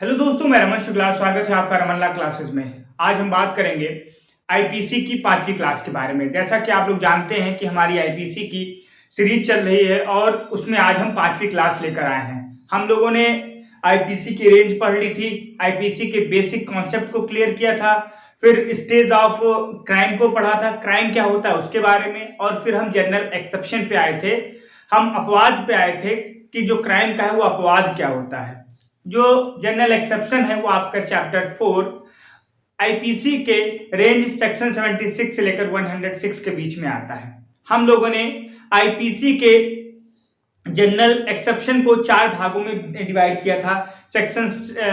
Hello दोस्तों, मैं रमन शुक्ला। स्वागत है आपका रमन ला क्लासेस में। आज हम बात करेंगे आईपीसी की 5वीं क्लास के बारे में। जैसा कि आप लोग जानते हैं कि हमारी आईपीसी की सीरीज चल रही है और उसमें आज हम 5वीं क्लास लेकर आए हैं। हम लोगों ने आईपीसी की रेंज पढ़ ली थी, आईपीसी के बेसिक कॉन्सेप्ट को क्लियर किया था, फिर स्टेज ऑफ क्राइम को पढ़ा था, क्राइम क्या होता है उसके बारे में, और फिर हम जनरल एक्सेप्शन पे आए थे, हम अपवाद पे आए थे कि जो क्राइम का है वो अपवाद क्या होता है। जो जनरल एक्सेप्शन है वो आपका चैप्टर 4 आईपीसी के रेंज सेक्शन 76 से लेकर 106 के बीच में आता है। हम लोगों ने आईपीसी के जनरल एक्सेप्शन को 4 भागों में डिवाइड किया था। सेक्शन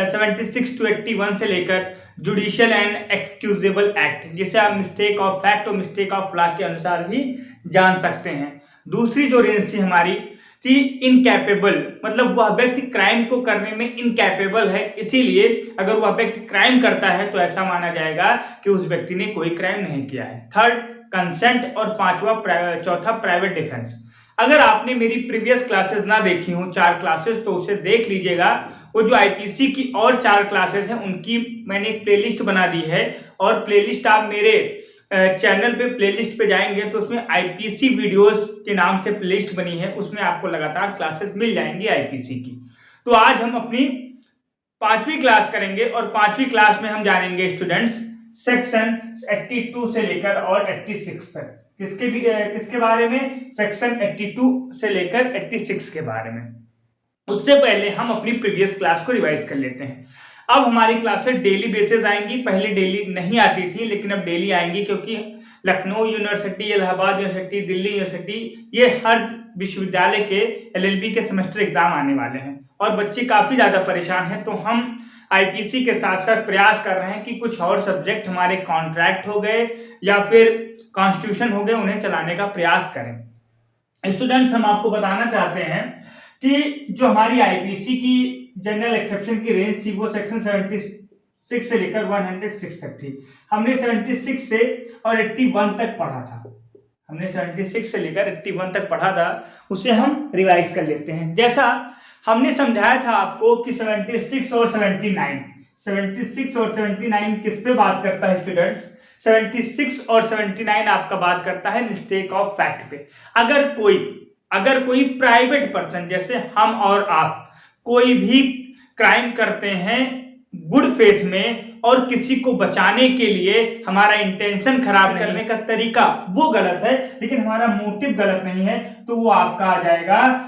76 टू 81 से लेकर जुडिशियल एंड एक्सक्यूजेबल एक्ट, जिसे आप मिस्टेक ऑफ फैक्ट और मिस्टेक ऑफ लॉ के अनुसार भी जान सकते हैं। दूसरी जो रेंज थी हमारी थी इनकैपेबल, मतलब वह व्यक्ति क्राइम को करने में इनकैपेबल है, इसीलिए अगर वह व्यक्ति क्राइम करता है तो ऐसा माना जाएगा कि उस व्यक्ति ने कोई क्राइम नहीं किया है। थर्ड कंसेंट और चौथा प्राइवेट डिफेंस। अगर आपने मेरी प्रीवियस क्लासेस ना देखी हो 4 क्लासेस तो उसे देख लीजिएगा। वो जो आईपीसी की और 4 क्लासेस हैं उनकी मैंने एक प्लेलिस्ट बना दी है, और प्लेलिस्ट आप मेरे चैनल पे प्लेलिस्ट पे जाएंगे तो उसमें आईपीसी वीडियोस के नाम से प्लेलिस्ट बनी है, उसमें आपको लगातार क्लासेस मिल जाएंगी आईपीसी की। तो आज हम अपनी 5वीं क्लास करेंगे और 5वीं क्लास में हम जानेंगे स्टूडेंट्स सेक्शन 82 से लेकर और 86 तक। किसके बारे में? सेक्शन 82 से लेकर 86 के बारे में। उससे पहले हम अपनी प्रीवियस क्लास को रिवाइज कर लेते हैं। अब हमारी क्लासेस डेली बेसिस आएंगी। पहले डेली नहीं आती थी लेकिन अब डेली आएंगी, क्योंकि Lucknow university, Allahabad university, Delhi university, ये हर विश्वविद्यालय के एलएलबी के सेमेस्टर एग्जाम आने वाले हैं और बच्चे काफी ज्यादा परेशान हैं। तो हम आईपीसी के साथ साथ प्रयास कर रहे हैं कि कुछ और सब्जेक्ट हमारे कॉन्ट्रैक्ट हो गए या फिर कॉन्स्टिट्यूशन हो गए, उन्हें चलाने का प्रयास करें। स्टूडेंट्स, हम आपको बताना चाहते हैं कि जो हमारी आईपीसी की जनरल एक्सेप्शन की रेंज थी वो सेक्शन 76 से लेकर 106 तक थी। हमने 76 से और 81 तक पढ़ा था। हमने 76 से लेकर 81 तक पढ़ा था, उसे हम रिवाइज कर लेते हैं। जैसा हमने समझाया था आपको कि 76 और 79 किस पे बात करता है स्टूडेंट्स? 76 और 79 आपका बात करता है मिस्टेक ऑफ फैक्ट पे। अगर कोई प्राइवेट पर्सन जैसे हम और आप कोई भी क्राइम करते हैं गुड फेथ में और किसी को बचाने के लिए हमारा इंटेंशन खराब करने का तरीका वो गलत है लेकिन हमारा मोटिव गलत नहीं है, तो वो आपका आ जाएगा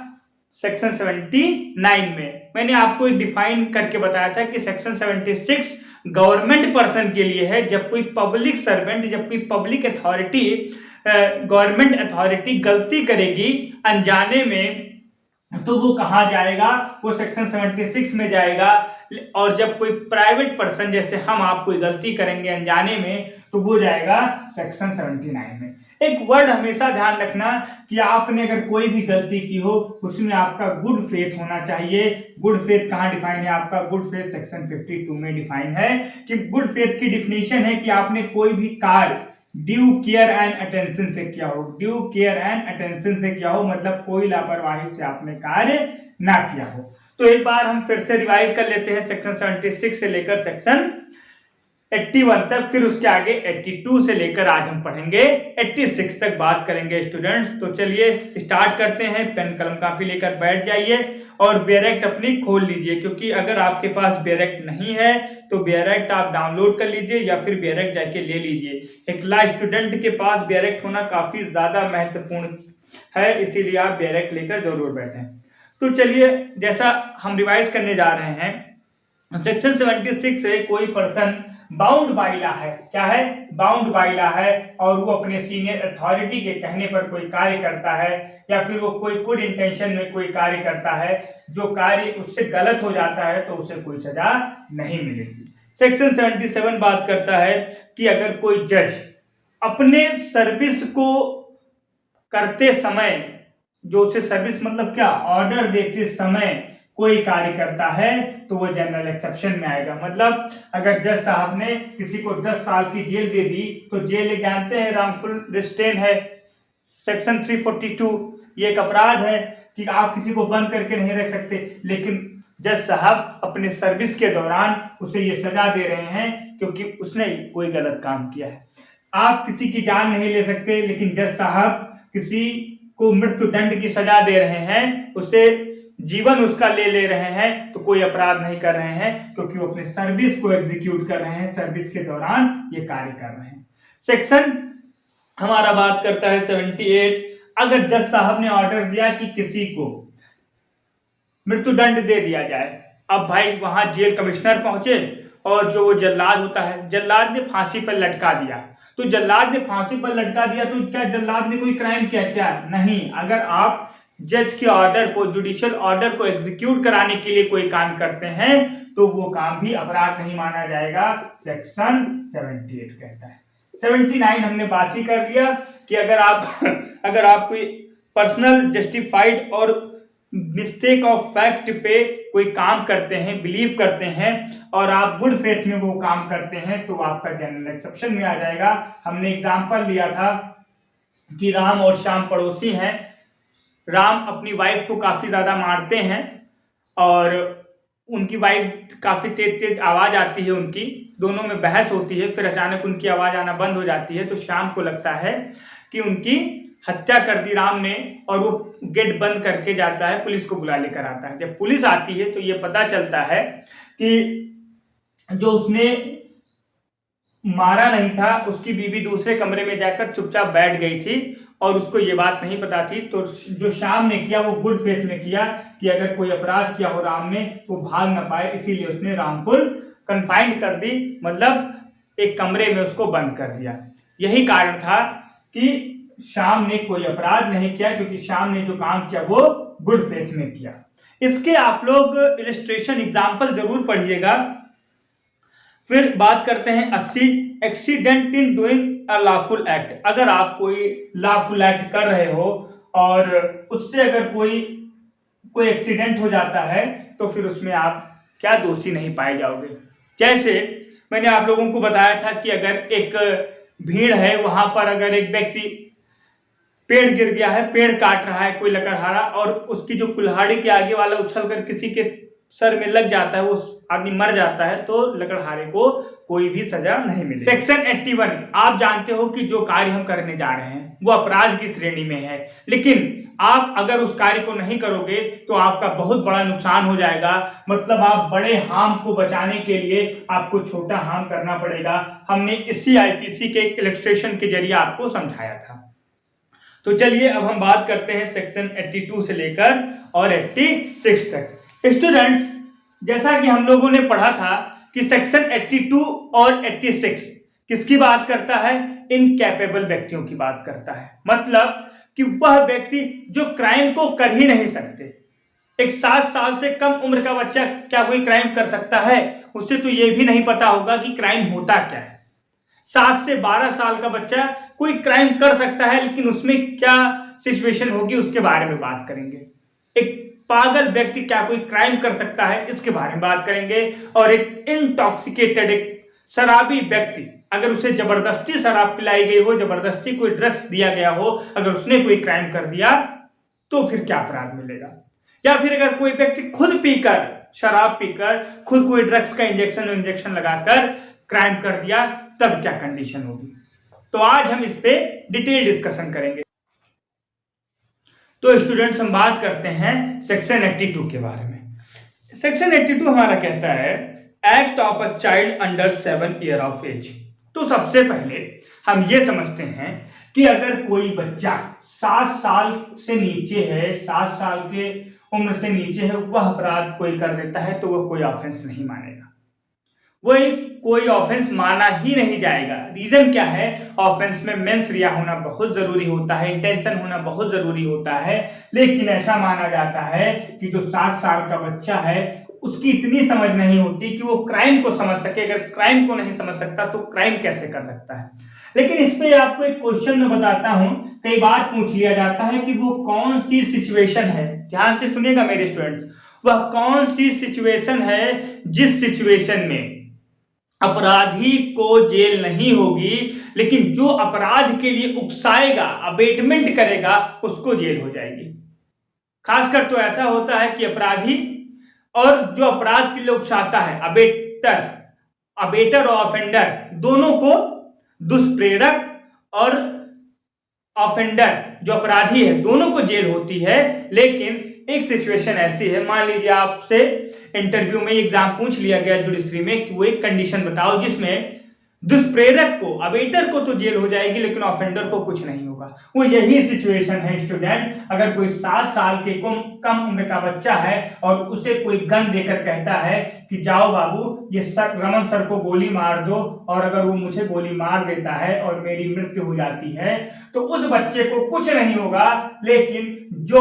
सेक्शन 79 में। मैंने आपको डिफाइन करके बताया था कि सेक्शन 76 गवर्नमेंट पर्सन के लिए है। जब कोई पब्लिक सर्वेंट, जब कोई पब्लिक अथॉरिटी, गवर्नमेंट अथॉरिटी गलती करेगी अनजाने में तो वो कहाँ जाएगा? वो सेक्शन 76 में जाएगा। और जब कोई प्राइवेट पर्सन जैसे हम आप कोई गलती करेंगे अनजाने में तो वो जाएगा सेक्शन 79 में। एक वर्ड हमेशा ध्यान रखना कि आपने अगर कोई भी गलती की हो उसमें आपका गुड फेथ होना चाहिए। गुड फेथ कहाँ डिफाइन है आपका? गुड फेथ सेक्शन 52 में डिफाइन है कि गुड फेथ की डिफिनेशन है कि आपने कोई भी कार्य ड्यू केयर एंड अटेंशन से किया हो। ड्यू केयर एंड अटेंशन से किया हो मतलब कोई लापरवाही से आपने कार्य ना किया हो। तो एक बार हम फिर से रिवाइज कर लेते हैं सेक्शन 76 से लेकर सेक्शन 81 तक, फिर उसके आगे 82 से लेकर आज हम पढ़ेंगे 86 तक बात करेंगे स्टूडेंट्स। तो चलिए स्टार्ट करते हैं। पेन कलम कापी लेकर बैठ जाइए और बेयरएक्ट अपनी खोल लीजिए, क्योंकि अगर आपके पास बेयरएक्ट नहीं है तो बेयरएक्ट आप डाउनलोड कर लीजिए या फिर बेयरएक्ट जाके ले लीजिए। एक ला स्टूडेंट के पास बेयरएक्ट होना काफी ज्यादा महत्वपूर्ण है, इसीलिए आप बेयरएक्ट लेकर जरूर बैठें। तो चलिए, जैसा हम रिवाइज करने जा रहे हैं, सेक्शन 76 से कोई पर्सन बाउंड बाय लॉ है। क्या है? बाउंड बाय लॉ है, और वो अपने सीनियर अथॉरिटी के कहने पर कोई कार्य करता है या फिर वो कोई गुड इंटेंशन में कोई कार्य करता है, जो कार्य उससे गलत हो जाता है तो उसे कोई सजा नहीं मिलेगी। सेक्शन 77 बात करता है कि अगर कोई जज अपने सर्विस को करते समय, जो उसे सर्विस मतलब क्या, ऑर्डर देते समय कोई कार्य करता है तो वो जनरल एक्सेप्शन में आएगा। मतलब अगर जज साहब ने किसी को 10 साल की जेल दे दी तो जेल जानते हैं रॉन्गफुल रिस्ट्रेन है, सेक्शन 342, ये एक अपराध है कि आप किसी को बंद करके नहीं रख सकते। लेकिन जज साहब अपने सर्विस के दौरान उसे ये सजा दे रहे हैं क्योंकि उसने कोई गलत काम किया है। आप किसी की जान नहीं ले सकते, लेकिन जज साहब किसी को मृत्युदंड की सजा दे रहे हैं, उसे जीवन उसका ले रहे हैं, तो कोई अपराध नहीं कर रहे हैं क्योंकि वो अपने सर्विस को एग्जीक्यूट कर रहे हैं, सर्विस के दौरान ये कार्य कर रहे हैं। सेक्शन हमारा बात करता है 78। अगर जज साहब ने ऑर्डर दिया कि किसी को मृत्युदंड दे दिया जाए, अब भाई वहां जेल कमिश्नर पहुंचे और जो वो जल्लाद होता है, जल्लाद ने फांसी पर लटका दिया, तो जल्लाद ने फांसी पर लटका दिया तो क्या जल्लाद ने कोई क्राइम किया? क्या नहीं। अगर आप जज के ऑर्डर को, जुडिशियल ऑर्डर को एग्जीक्यूट कराने के लिए कोई काम करते हैं तो वो काम भी अपराध नहीं माना जाएगा, सेक्शन 78 कहता है। 79 हमने बात ही कर लिया कि अगर आप कोई पर्सनल जस्टिफाइड और मिस्टेक ऑफ फैक्ट पे कोई काम करते हैं, बिलीव करते हैं और आप गुड फेथ में वो काम करते हैं तो आपका जनरल एक्सेप्शन में आ जाएगा। हमने एग्जांपल लिया था कि राम और श्याम पड़ोसी हैं। राम अपनी वाइफ को काफी ज्यादा मारते हैं और उनकी वाइफ काफी तेज आवाज आती है, उनकी दोनों में बहस होती है, फिर अचानक उनकी आवाज आना बंद हो जाती है तो श्याम को लगता है कि उनकी हत्या कर दी राम ने और वो गेट बंद करके जाता है, पुलिस को बुला लेकर आता है। जब पुलिस आती है तो ये पता चलता है कि जो उसने मारा नहीं था उसकी बीवी दूसरे कमरे में जाकर चुपचाप बैठ गई थी और उसको ये बात नहीं पता थी। तो जो श्याम ने किया वो गुड फेथ में किया कि अगर कोई अपराध किया हो राम ने तो भाग ना पाए, इसीलिए उसने राम को कन्फाइंड कर दी, मतलब एक कमरे में उसको बंद कर दिया। यही कारण था कि श्याम ने कोई अपराध नहीं किया क्योंकि श्याम ने जो काम किया वो गुड फेथ में किया। इसके आप लोग इलिस्ट्रेशन एग्जाम्पल जरूर पढ़िएगा। फिर बात करते हैं 80, accident in doing a lawful act. अगर आप कोई लॉफुल एक्ट कर रहे हो और उससे अगर कोई एक्सीडेंट हो जाता है तो फिर उसमें आप क्या दोषी नहीं पाए जाओगे। जैसे मैंने आप लोगों को बताया था कि अगर एक भीड़ है, वहां पर अगर एक व्यक्ति पेड़ गिर गया है, पेड़ काट रहा है कोई लकड़हारा और उसकी जो कुल्हाड़ी के आगे वाला उछलकर किसी के सर में लग जाता है, वो आदमी मर जाता है, तो लकड़हारे को कोई भी सजा नहीं मिलेगी। सेक्शन 81, आप जानते हो कि जो कार्य हम करने जा रहे हैं वो अपराध की श्रेणी में है, लेकिन आप अगर उस कार्य को नहीं करोगे तो आपका बहुत बड़ा नुकसान हो जाएगा। मतलब आप बड़े हार्म को बचाने के लिए आपको छोटा हार्म करना पड़ेगा। हमने इसी आईपीसी के इलस्ट्रेशन के जरिए आपको समझाया था। तो चलिए अब हम बात करते हैं सेक्शन 82 से लेकर और 86 तक। स्टूडेंट्स, जैसा कि हम लोगों ने पढ़ा था कि सेक्शन 82 और 86 किसकी बात करता है? इनकैपेबल व्यक्तियों की बात करता है। मतलब कि वह व्यक्ति जो क्राइम को कर ही नहीं सकते। एक 7 साल से कम उम्र का बच्चा क्या कोई क्राइम कर सकता है? उससे तो यह भी नहीं पता होगा कि क्राइम होता क्या है। 7 से 12 साल का बच्चा कोई क्राइम कर सकता है, लेकिन उसमें क्या सिचुएशन होगी उसके बारे में बात करेंगे। एक पागल व्यक्ति क्या कोई क्राइम कर सकता है, इसके बारे में बात करेंगे। और एक इंटॉक्सिकेटेड, एक शराबी व्यक्ति, अगर उसे जबरदस्ती शराब पिलाई गई हो, जबरदस्ती कोई ड्रग्स दिया गया हो, अगर उसने कोई क्राइम कर दिया तो फिर क्या अपराध मिलेगा। या फिर अगर कोई व्यक्ति खुद पीकर, शराब पीकर खुद कोई ड्रग्स का इंजेक्शन लगाकर क्राइम कर दिया, तब क्या कंडीशन होगी। तो आज हम इस पे डिटेल डिस्कशन करेंगे। तो स्टूडेंट्स, हम बात करते हैं सेक्शन 82 के बारे में। सेक्शन 82 हमारा कहता है act of a child under 7 year of age. तो सबसे पहले हम ये समझते हैं कि अगर कोई बच्चा 7 साल से नीचे है, 7 साल के उम्र से नीचे है, वह अपराध कोई कर देता है तो वह कोई ऑफेंस नहीं मानेगा, वही कोई ऑफेंस माना ही नहीं जाएगा। रीजन क्या है? ऑफेंस में मेंस रिया होना बहुत जरूरी होता है, इंटेंशन होना बहुत जरूरी होता है। लेकिन ऐसा माना जाता है कि जो 7 साल का बच्चा है उसकी इतनी समझ नहीं होती कि वो क्राइम को समझ सके। अगर क्राइम को नहीं समझ सकता तो क्राइम कैसे कर सकता है। लेकिन इस पे आपको एक क्वेश्चन में बताता हूं, कई बार पूछ लिया जाता है कि वो कौन सी सिचुएशन है। ध्यान से सुनिएगा मेरे स्टूडेंट्स, वह कौन सी सिचुएशन है जिस सिचुएशन में अपराधी को जेल नहीं होगी, लेकिन जो अपराध के लिए उकसाएगा, अबेटमेंट करेगा, उसको जेल हो जाएगी। खासकर तो ऐसा होता है कि अपराधी और जो अपराध के लिए उकसाता है, अबेटर और ऑफेंडर दोनों को, दुष्प्रेरक और ऑफेंडर जो अपराधी है दोनों को जेल होती है। लेकिन एक सिचुएशन ऐसी है, मान लीजिए आपसे इंटरव्यू में एग्जाम पूछ लिया गया जुडिशरी में कि वो एक कंडीशन बताओ जिसमें दुष्प्रेरक को, अबेटर को तो जेल हो जाएगी लेकिन ऑफेंडर को कुछ नहीं होगा। वो यही सिचुएशन है स्टूडेंट। अगर कोई 7 साल के कम उम्र का बच्चा है और उसे कोई गन देकर कहता है कि जाओ बाबू ये रमन सर को गोली मार दो, और अगर वो मुझे गोली मार देता है और मेरी मृत्यु हो जाती है तो उस बच्चे को कुछ नहीं होगा, लेकिन जो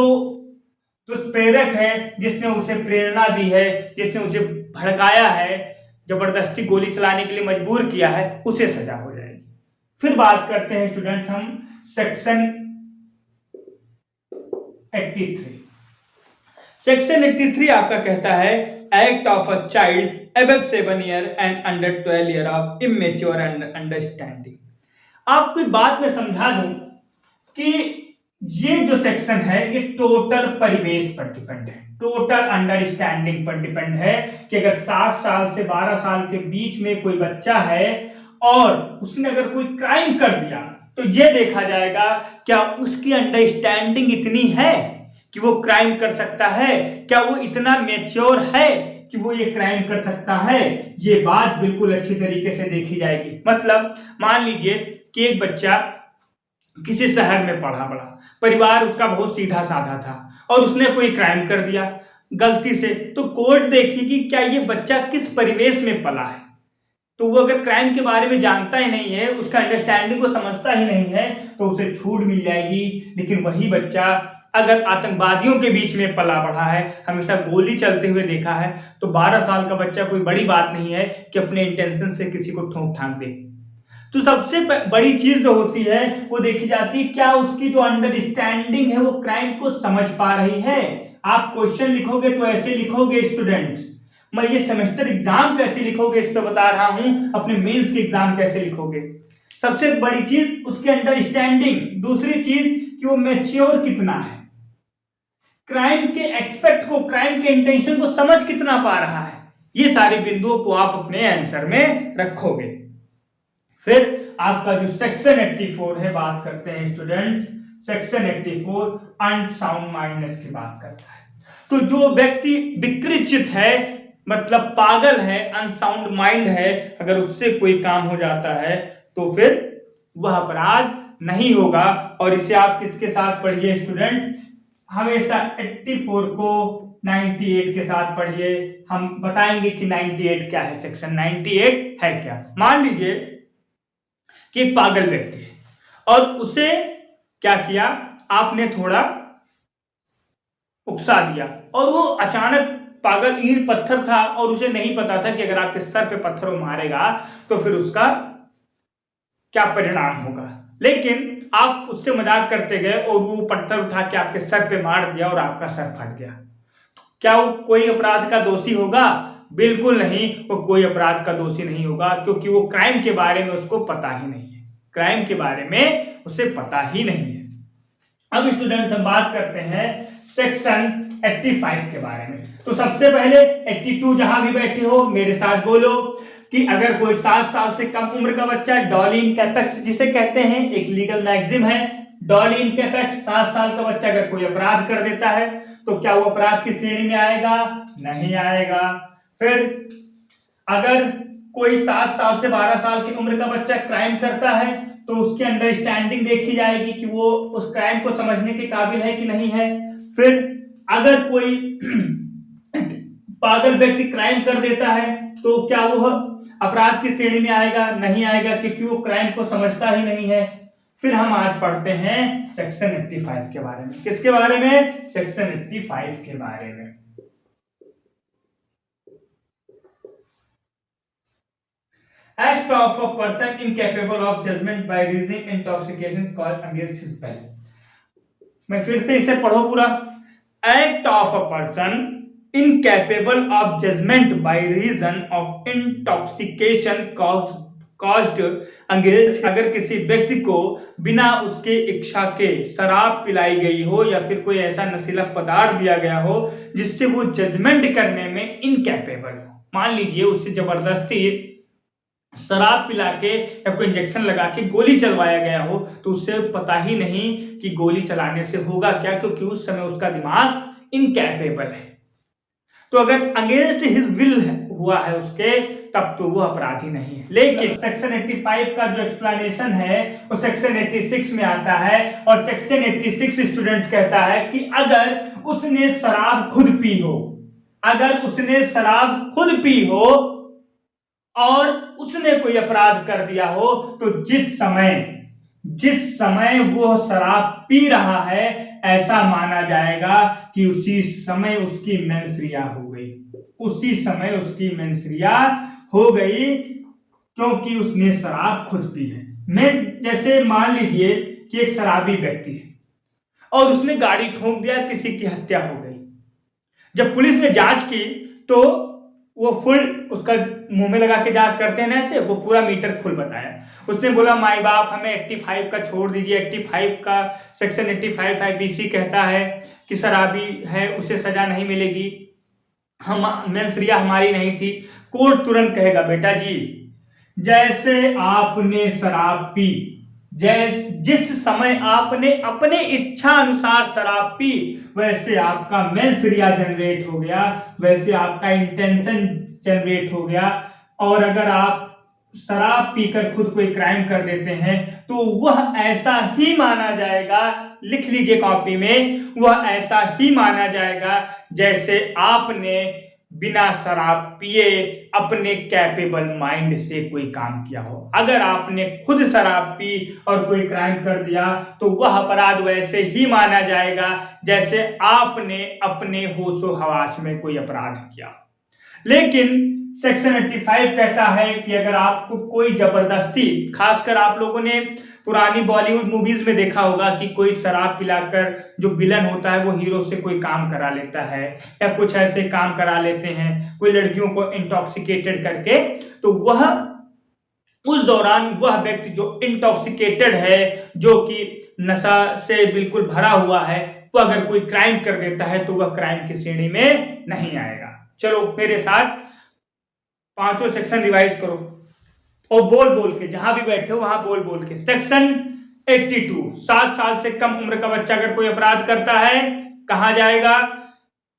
दुष्प्रेरक है, जिसने उसे प्रेरणा दी है, जिसने उसे भड़काया है, जबरदस्ती गोली चलाने के लिए मजबूर किया है, उसे सजा हो जाएगी। फिर बात करते हैं स्टूडेंट्स हम सेक्शन 83। सेक्शन 83 आपका कहता है act of a child above 7 year and under 12 year of immature and understanding. आपको एक बात में समझा दूं कि ये जो सेक्शन है ये टोटल परिवेश पर डिपेंड है, टोटल अंडरस्टैंडिंग पर डिपेंड है कि अगर 7 साल से 12 साल के बीच में कोई बच्चा है और उसने अगर कोई क्राइम कर दिया तो ये देखा जाएगा क्या उसकी अंडरस्टैंडिंग इतनी है कि वो क्राइम कर सकता है, क्या वो इतना मैच्योर है कि वो ये क्राइम कर सकता है। ये बात बिल्कुल अच्छी तरीके से देखी जाएगी। मतलब मान लीजिए कि एक बच्चा किसी शहर में पढ़ा बड़ा, परिवार उसका बहुत सीधा साधा था और उसने कोई क्राइम कर दिया गलती से, तो कोर्ट देखेगी क्या ये बच्चा किस परिवेश में पला है। तो वो अगर क्राइम के बारे में जानता ही नहीं है, उसका अंडरस्टैंडिंग को समझता ही नहीं है, तो उसे छूट मिल जाएगी। लेकिन वही बच्चा अगर आतंकवादियों के बीच में पला बढ़ा है, हमेशा गोली चलते हुए देखा है, तो 12 साल का बच्चा कोई बड़ी बात नहीं है कि अपने इंटेंशन से किसी को ठोक ठाक दे। तो सबसे बड़ी चीज जो होती है वो देखी जाती है क्या उसकी जो अंडरस्टैंडिंग है वो क्राइम को समझ पा रही है। आप क्वेश्चन लिखोगे तो ऐसे लिखोगे स्टूडेंट्स, मैं ये सेमेस्टर एग्जाम कैसे लिखोगे इस पे बता रहा हूं, अपने मेंस के एग्जाम कैसे लिखोगे। सबसे बड़ी चीज उसकी अंडरस्टैंडिंग, दूसरी चीज कि वो मैच्योर कितना है, क्राइम के एक्सपेक्ट को, क्राइम के इंटेंशन को समझ कितना पा रहा है। ये सारे बिंदुओं को आप अपने आंसर में रखोगे। फिर आपका जो सेक्शन 84 है, बात करते हैं स्टूडेंट्स, सेक्शन 84 अनसाउंड माइंडनेस की बात करता है। तो जो व्यक्ति विकृत चित्त है, मतलब पागल है, अनसाउंड माइंड है, अगर उससे कोई काम हो जाता है तो फिर वह अपराध नहीं होगा। और इसे आप किसके साथ पढ़िए स्टूडेंट, हमेशा 84 को 98 के साथ पढ़िए। हम बताएंगे कि 98 क्या है, सेक्शन 98 है क्या। मान लीजिए कि एक पागल व्यक्ति है और उसे क्या किया, आपने थोड़ा उकसा दिया और वो अचानक, पागल ईंट पत्थर था और उसे नहीं पता था कि अगर आपके सर पे पत्थरों मारेगा तो फिर उसका क्या परिणाम होगा। लेकिन आप उससे मजाक करते गए और वो पत्थर उठा के आपके सर पे मार दिया और आपका सर फट गया। तो क्या वो कोई अपराध का दोषी होगा? बिल्कुल नहीं, वो कोई अपराध का दोषी नहीं होगा, क्योंकि वो क्राइम के बारे में उसको पता ही नहीं है, क्राइम के बारे में उसे पता ही नहीं है। अब स्टूडेंट्स हम बात करते हैं सेक्शन 85 के बारे में। तो सबसे पहले 82, जहां भी बैठे हो मेरे साथ बोलो कि अगर कोई 7 साल से कम उम्र का बच्चा, डॉली इन कैपेक्स जिसे कहते हैं, एक लीगल मैगजिम है, डॉली इन कैपेक्स, 7 साल का बच्चा अगर कोई अपराध कर देता है तो क्या वो अपराध की श्रेणी में आएगा? नहीं आएगा। फिर अगर कोई 7 साल से 12 साल की उम्र का बच्चा क्राइम करता है तो उसकी अंडरस्टैंडिंग देखी जाएगी कि वो उस क्राइम को समझने के काबिल है कि नहीं है। फिर अगर कोई पागल व्यक्ति क्राइम कर देता है तो क्या वो अपराध की श्रेणी में आएगा? नहीं आएगा, क्योंकि वो क्राइम को समझता ही नहीं है। फिर हम आज पढ़ते हैं सेक्शन 85 के बारे में। किसके बारे में? सेक्शन 85 के बारे में। Act of a person incapable of judgment by reason intoxication caused against his will। मैं फिर से इसे पढ़ो पूरा। Act of a person incapable of judgment by reason of intoxication caused against, अगर किसी व्यक्ति को बिना उसके इच्छा के शराब पिलाई गई हो या फिर कोई ऐसा नशीला पदार्थ दिया गया हो जिससे वो जजमेंट करने में इनकैपेबल हो। मान लीजिए उससे जबरदस्ती शराब पिला के या कोई इंजेक्शन लगा के गोली चलवाया गया हो, तो उससे पता ही नहीं कि गोली चलाने से होगा क्या, क्योंकि उस समय उसका दिमाग इनकैपेबल है। तो अगर अगेंस्ट हिज विल हुआ है उसके, तब तो वो अपराधी नहीं है। लेकिन सेक्शन 85 का जो एक्सप्लेनेशन है वो सेक्शन 86 में आता है, और सेक्शन 86 स्टूडेंट्स कहता है कि अगर उसने शराब खुद पी हो, अगर उसने शराब खुद पी हो और उसने कोई अपराध कर दिया हो, तो जिस समय वो शराब पी रहा है ऐसा माना जाएगा कि उसी समय उसकी मेंसरिया हो गई, उसी समय उसकी मेंसरिया हो गई, क्योंकि उसने शराब खुद पी है। मैं जैसे मान लीजिए कि एक शराबी व्यक्ति है और उसने गाड़ी ठोक दिया, किसी की हत्या हो गई। जब पुलिस ने जांच की तो वो फुल उसका मुंह में लगा के जांच करते हैं ना, ऐसे वो पूरा मीटर फुल बताया। उसने बोला माई बाप हमें 85 का छोड़ दीजिए, 85 का सेक्शन 85 आईपीसी कहता है कि शराबी है उसे सजा नहीं मिलेगी, हम मेंसरिया हमारी नहीं थी। कोर्ट तुरंत कहेगा बेटा जी जैसे आपने शराब पी, जिस समय आपने अपने इच्छा अनुसार शराब पी, वैसे आपका मेंसरिया जनरेट हो गया, वैसे आपका इंटेंशन जनरेट हो गया। और अगर आप शराब पीकर खुद कोई क्राइम कर देते हैं तो वह ऐसा ही माना जाएगा, लिख लीजिए कॉपी में, वह ऐसा ही माना जाएगा जैसे आपने बिना शराब पिए अपने कैपेबल माइंड से कोई काम किया हो। अगर आपने खुद शराब पी और कोई क्राइम कर दिया तो वह अपराध वैसे ही माना जाएगा जैसे आपने अपने होशो हवास में कोई अपराध किया। लेकिन सेक्शन 85 कहता है कि अगर आपको कोई जबरदस्ती, खासकर आप लोगों ने पुरानी बॉलीवुड मूवीज में देखा होगा कि कोई शराब पिलाकर जो विलन होता है वो हीरो से कोई काम करा लेता है या कुछ ऐसे काम करा लेते हैं कोई लड़कियों को इंटॉक्सिकेटेड करके, तो वह उस दौरान वह व्यक्ति जो इंटॉक्सिकेटेड है, जो कि नशा से बिल्कुल भरा हुआ है, वो अगर कोई क्राइम कर देता है तो वह क्राइम की श्रेणी में नहीं आएगा। चलो मेरे साथ पांचों सेक्शन रिवाइज करो और बोल बोल के, जहां भी बैठे हो वहां बोल बोल के। सेक्शन 82, 7 साल से कम उम्र का बच्चा अगर कोई अपराध करता है कहां जाएगा?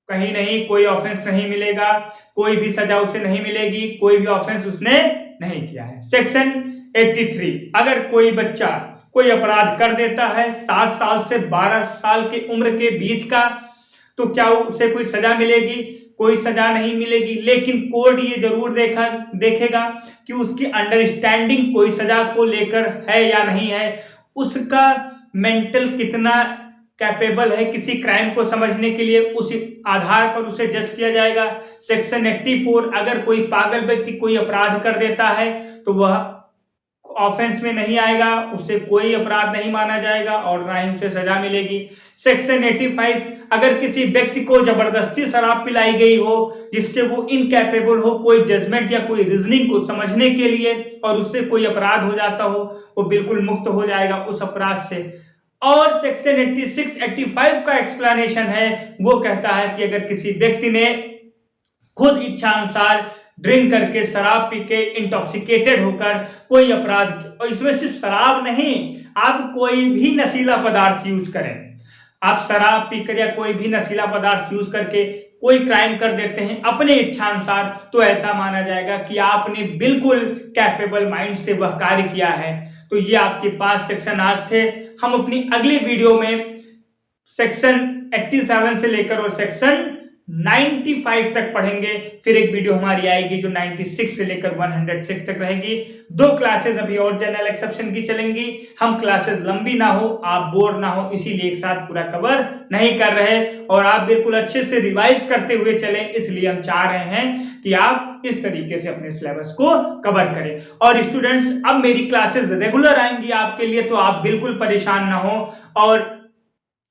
कहीं नहीं, कोई ऑफेंस नहीं मिलेगा, कोई भी सजा उसे नहीं मिलेगी, कोई भी ऑफेंस उसने नहीं किया है। सेक्शन 83, अगर कोई बच्चा कोई अपराध कर देता है 7 साल से 12 साल की उम्र के बीच का, तो क्या उसे कोई सजा मिलेगी? कोई सजा नहीं मिलेगी, लेकिन कोर्ट ये जरूर देखेगा कि उसकी अंडरस्टैंडिंग कोई सजा को लेकर है या नहीं है, उसका मेंटल कितना कैपेबल है किसी क्राइम को समझने के लिए, उस आधार पर उसे जज किया जाएगा। सेक्शन 84, अगर कोई पागल व्यक्ति कोई अपराध कर देता है तो वह ऑफेंस में नहीं आएगा, उससे कोई अपराध नहीं माना जाएगा और ना ही उसे सजा मिलेगी। सेक्शन 85, अगर किसी व्यक्ति को जबरदस्ती शराब पिलाई गई हो जिससे वो इनकैपेबल हो कोई जजमेंट या कोई रीजनिंग को समझने के लिए और उससे कोई अपराध हो जाता हो, वो बिल्कुल मुक्त हो जाएगा उस अपराध से। और सेक्शन 86, 85 का एक्सप्लेनेशन है, वो कहता है कि अगर किसी व्यक्ति ने खुद इच्छा अनुसार ड्रिंक करके शराब पी के इंटॉक्सिकेटेड होकर कोई अपराध, और इसमें सिर्फ शराब नहीं, आप कोई भी नशीला पदार्थ यूज करें, आप शराब पीकर या कोई भी नशीला पदार्थ यूज करके कोई क्राइम कर देते हैं अपने इच्छा अनुसार, तो ऐसा माना जाएगा कि आपने बिल्कुल कैपेबल माइंड से वह कार्य किया है। तो ये आपके पास सेक्शन आज थे। हम अपनी अगली वीडियो में सेक्शन 87 से लेकर और सेक्शन 95 तक पढ़ेंगे। फिर एक वीडियो हमारी आएगी जो 96 से लेकर 106 तक रहेगी। 2 क्लासेस अभी और जनरल एक्सेप्शन की चलेंगी। हम क्लासेस लंबी ना हो, आप बोर ना हो, इसीलिए एक साथ पूरा कवर नहीं कर रहे और आप बिल्कुल अच्छे से रिवाइज करते हुए चलें, इसलिए हम चाह रहे हैं कि आप इस तरीके से अपने सिलेबस को कवर करें। और स्टूडेंट्स, अब मेरी क्लासेस रेगुलर आएंगी आपके लिए, तो आप बिल्कुल परेशान ना हो। और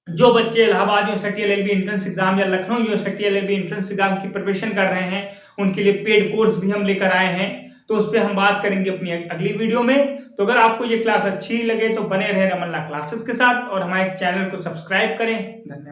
जो बच्चे Allahabad university LLB entrance exam या Lucknow university LLB entrance exam की प्रिपरेशन कर रहे हैं, उनके लिए पेड कोर्स भी हम लेकर आए हैं। तो उस पर हम बात करेंगे अपनी अगली वीडियो में। तो अगर आपको ये क्लास अच्छी लगे तो बने रहे रमन लॉ क्लासेस के साथ और हमारे चैनल को सब्सक्राइब करें। धन्यवाद।